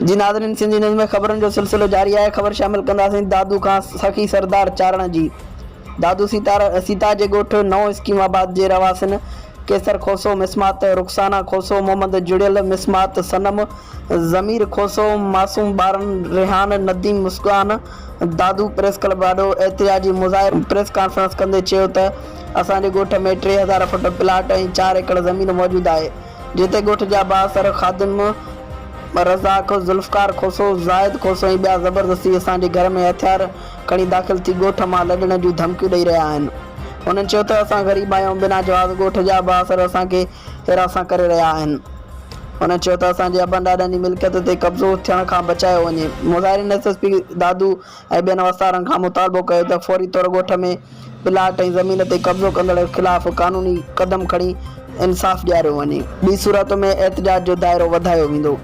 जी नाज़रीन, सिंधी न्यूज़ में ख़बरनि जो सिलसिलो जारी है। ख़बर शामिल कंदासीं दादू खां सखी सरदार चारण जी। दादू सीता जे ॻोठ नओं स्कीमाबाद जे रवासिन केसर खोसो मिसमात रुखसाना खोसो मोहम्मद जुड़ियल मिसमात सनम ज़मीर खोसो मासूम ॿारनि रेहान नदीम मुस्कान दादू प्रेस क्लब ॾाढो एहतिजाजी मुज़ाहिरो प्रेस कॉन्फ्रेंस कंदे चयो त असांजे ॻोठ में 3000 फुट प्लाट ऐं 4 एकड़ ज़मीन मौजूदु आहे, जिते ॻोठ जा 72 ख़ादिम रज़ाक ज़ुल्फ़कार खोसो ज़ाहिद खोसो ऐं ॿिया ज़बरदस्ती असांजे घर में हथियार खणी दाख़िल थी ॻोठ मां लॾण जूं धमकियूं ॾेई रहिया आहिनि। उन्हनि चयो त असां ग़रीब आहियूं, बिना जवाब ॻोठ जा बासर असांखे हिरासत करे रहिया आहिनि। उन्हनि चयो त असांजे अबनि ॾाॾनि जी मिल्कियत ते कब्ज़ो थियण खां बचायो वञे। मुज़ाहिरीन एसएसपी दादू ऐं ॿियनि वफ़ादारनि खां मुतालबो कयो त फौरी तौर ॻोठ में प्लाट ऐं ज़मीन ते कब्ज़ो कंदड़ ख़िलाफ़ क़ानूनी क़दम खणी इंसाफ़ ॾियारियो वञे, ॿी सूरत में एहतिजाज जो दाइरो वधायो वेंदो।